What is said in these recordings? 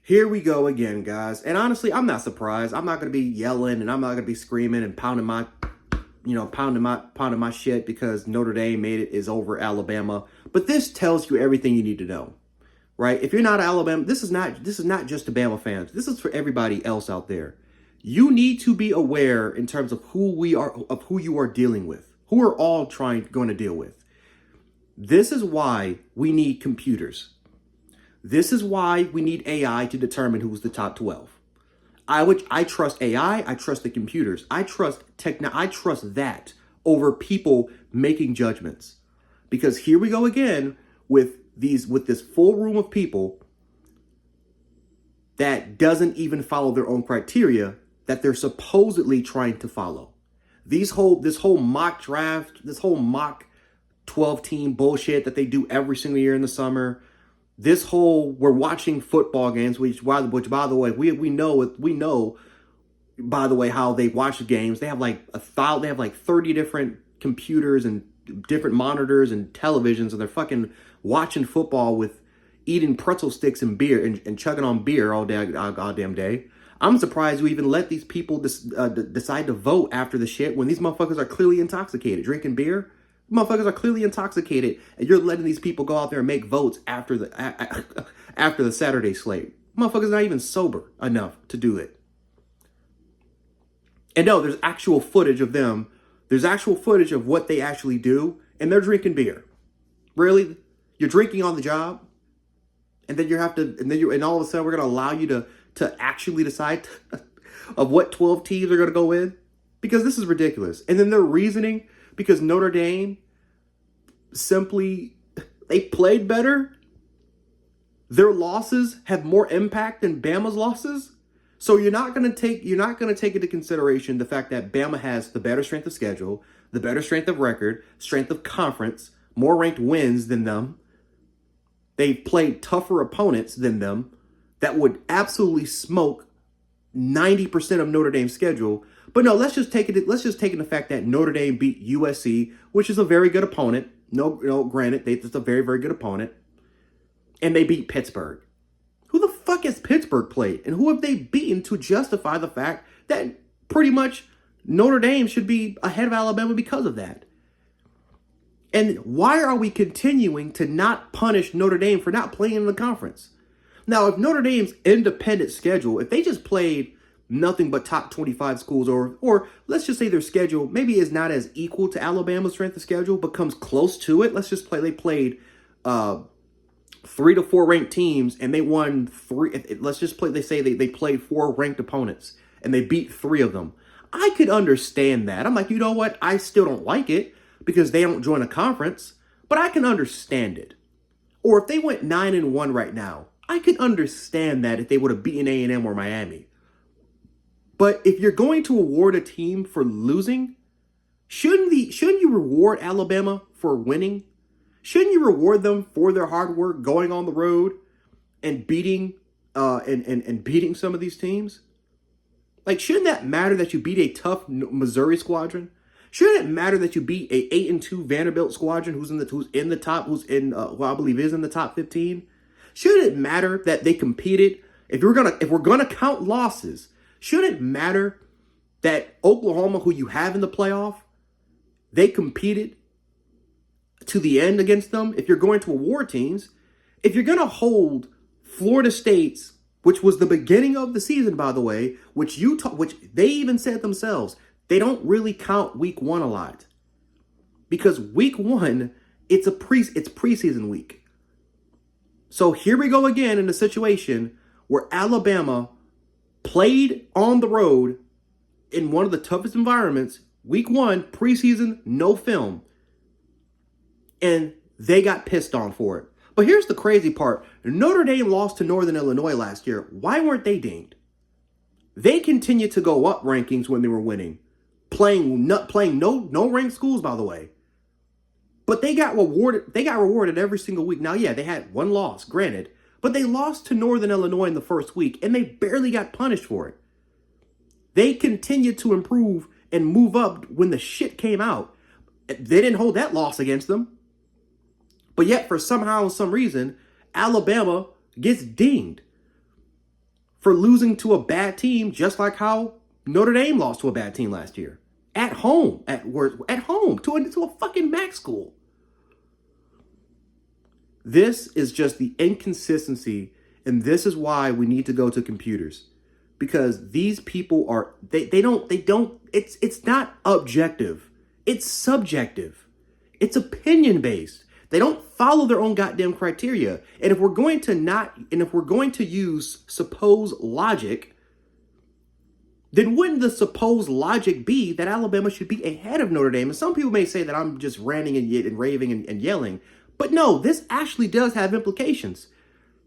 Here we go again, guys. And honestly, I'm not surprised. I'm not going to be yelling and I'm not going to be screaming and pounding my shit because Notre Dame made it is over Alabama. But this tells you everything you need to know, right? If you're not Alabama, this is not just the Bama fans. This is for everybody else out there. You need to be aware in terms of who you are dealing with, who we're all going to deal with. This is why we need computers. This is why we need AI to determine who's the top 12. I trust AI. I trust the computers. I trust that over people making judgments. Because here we go again with this full room of people that doesn't even follow their own criteria that they're supposedly trying to follow. This whole mock draft, this whole mock 12-team bullshit that they do every single year in the summer. This whole we're watching football games, which by the way, we know by the way how they watch the games. They have like 30 different computers and different monitors and televisions, and they're fucking watching football with eating pretzel sticks and beer and chugging on beer all goddamn day. I'm surprised you even let these people decide to vote after the shit when these motherfuckers are clearly intoxicated, drinking beer. Motherfuckers are clearly intoxicated, and you're letting these people go out there and make votes after the Saturday slate. Motherfuckers not even sober enough to do it. And no, there's actual footage of them. There's actual footage of what they actually do, and they're drinking beer. Really? You're drinking on the job, and then and all of a sudden we're gonna allow you to actually decide of what 12 teams are gonna go in? Because this is ridiculous. And then their reasoning. Because Notre Dame they played better. Their losses have more impact than Bama's losses. So you're not going to take into consideration the fact that Bama has the better strength of schedule, the better strength of record, strength of conference, more ranked wins than them. They've played tougher opponents than them that would absolutely smoke 90% of Notre Dame's schedule. But no, let's just take the fact that Notre Dame beat USC, which is a very good opponent. Granted, it's a very, very good opponent. And they beat Pittsburgh. Who the fuck has Pittsburgh played? And who have they beaten to justify the fact that pretty much Notre Dame should be ahead of Alabama because of that? And why are we continuing to not punish Notre Dame for not playing in the conference? Now, if Notre Dame's independent schedule, if they just played nothing but top 25 schools, or let's just say their schedule maybe is not as equal to Alabama's strength of schedule, but comes close to it. Let's just they played 3 to 4 ranked teams and they won 3. Let's just they say they played 4 ranked opponents and they beat 3 of them. I could understand that. I'm like, you know what? I still don't like it because they don't join a conference, but I can understand it. Or if they went 9-1 right now, I could understand that if they would have beaten A&M or Miami. But if you're going to award a team for losing, shouldn't you reward Alabama for winning? Shouldn't you reward them for their hard work going on the road and beating beating some of these teams? Like, shouldn't that matter that you beat a tough Missouri squadron? Shouldn't it matter that you beat a 8-2 Vanderbilt squadron who I believe is in the top 15? Shouldn't it matter that they competed? If we're gonna count losses, shouldn't it matter that Oklahoma, who you have in the playoff, they competed to the end against them? If you're going to award teams, if you're going to hold Florida State's, which was the beginning of the season, by the way, which they even said themselves, they don't really count week 1 a lot. Because week 1, it's preseason week. So here we go again in a situation where Alabama played on the road in one of the toughest environments, week 1, preseason, no film. And they got pissed on for it. But here's the crazy part. Notre Dame lost to Northern Illinois last year. Why weren't they dinged? They continued to go up rankings when they were winning. Playing no ranked schools, by the way. But they got rewarded every single week. Now, yeah, they had one loss, granted. But they lost to Northern Illinois in the first week, and they barely got punished for it. They continued to improve and move up when the shit came out. They didn't hold that loss against them. But yet, for some reason, Alabama gets dinged. for losing to a bad team, just like how Notre Dame lost to a bad team last year. At home, at home, to a fucking MAC school. This is just the inconsistency, and this is why we need to go to computers. Because these people are, it's not objective. It's subjective. It's opinion based. They don't follow their own goddamn criteria. And if we're going to use supposed logic, then wouldn't the supposed logic be that Alabama should be ahead of Notre Dame? And some people may say that I'm just ranting and raving and yelling. But no, this actually does have implications.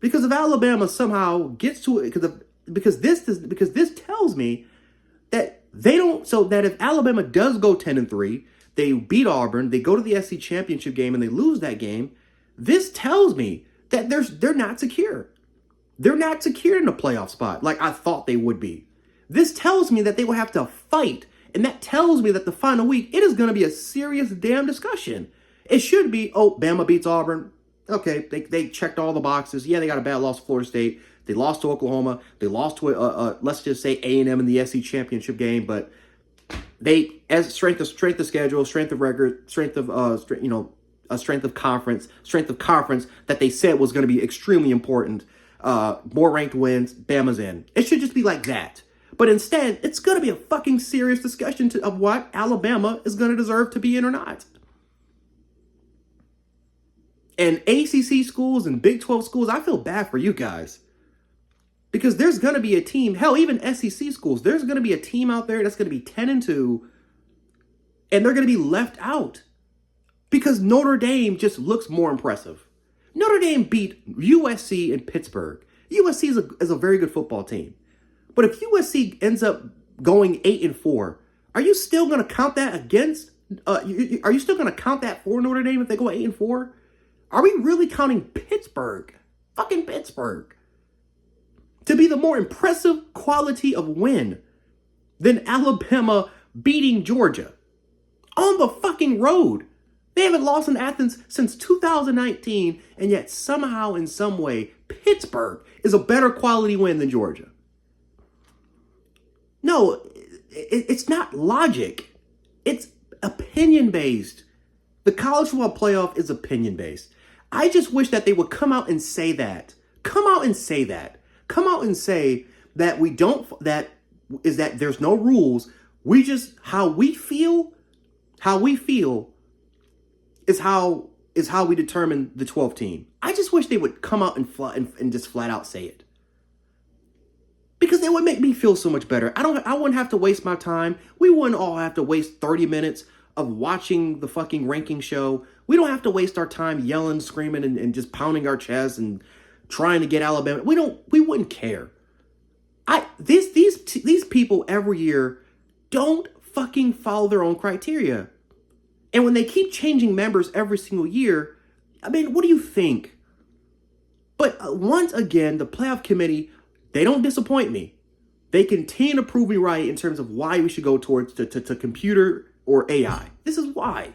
Because if Alabama somehow gets to it, because this tells me that that if Alabama does go 10-3, they beat Auburn, they go to the SEC championship game and they lose that game, this tells me that they're not secure. They're not secure in a playoff spot like I thought they would be. This tells me that they will have to fight, and that tells me that the final week, it is going to be a serious damn discussion. It should be, oh, Bama beats Auburn. Okay, they checked all the boxes. Yeah, they got a bad loss to Florida State. They lost to Oklahoma. They lost to let's just say A&M in the SEC championship game. But they, as strength of schedule, strength of record, strength of conference that they said was going to be extremely important. More ranked wins, Bama's in. It should just be like that. But instead, it's going to be a fucking serious discussion of what Alabama is going to deserve to be in or not. And ACC schools and Big 12 schools, I feel bad for you guys. Because there's going to be a team, hell, even SEC schools, there's going to be a team out there that's going to be 10-2, and they're going to be left out. Because Notre Dame just looks more impressive. Notre Dame beat USC in Pittsburgh. USC is a very good football team. But if USC ends up going 8-4, are you still going to count that against? Are you still going to count that for Notre Dame if they go 8-4? Are we really counting Pittsburgh, fucking Pittsburgh, to be the more impressive quality of win than Alabama beating Georgia on the fucking road? They haven't lost in Athens since 2019, and yet somehow, in some way, Pittsburgh is a better quality win than Georgia. No, it's not logic. It's opinion-based. The college football playoff is opinion-based. I just wish that they would come out and say that. Come out and say that. Come out and say that that there's no rules. We just, how we feel is how we determine the 12th team. I just wish they would come out and just flat out say it. Because it would make me feel so much better. I wouldn't have to waste my time. We wouldn't all have to waste 30 minutes of watching the fucking ranking show. We don't have to waste our time yelling, screaming, and just pounding our chests and trying to get Alabama. We wouldn't care. These people every year don't fucking follow their own criteria. And when they keep changing members every single year, I mean, what do you think? But once again, the playoff committee, they don't disappoint me. They continue to prove me right in terms of why we should go towards to computer or AI. This is why.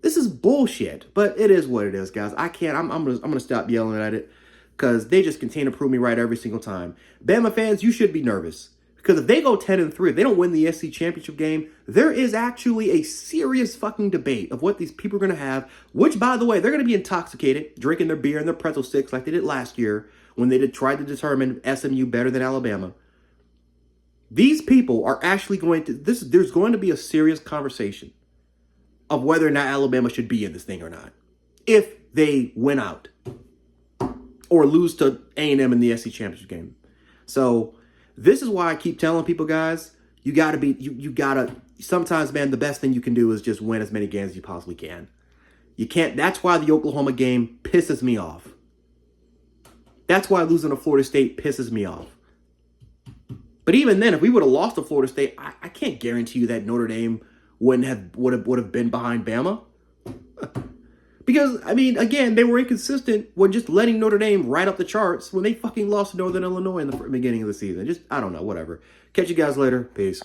This is bullshit, but it is what it is, guys. I'm gonna stop yelling at it because they just continue to prove me right every single time. Bama fans, you should be nervous because if they go 10-3, if they don't win the SC championship game, there is actually a serious fucking debate of what these people are gonna have. Which, by the way, they're gonna be intoxicated, drinking their beer and their pretzel sticks like they did last year when they tried to determine SMU better than Alabama. These people are actually there's going to be a serious conversation of whether or not Alabama should be in this thing or not. If they win out or lose to A&M in the SEC championship game. So this is why I keep telling people, guys, you gotta, sometimes, man, the best thing you can do is just win as many games as you possibly can. You can't, that's why the Oklahoma game pisses me off. That's why losing to Florida State pisses me off. But even then, if we would have lost to Florida State, I can't guarantee you that Notre Dame would have been behind Bama. Because, I mean, again, they were inconsistent when just letting Notre Dame right up the charts when they fucking lost to Northern Illinois in the beginning of the season. Just, I don't know, whatever. Catch you guys later. Peace.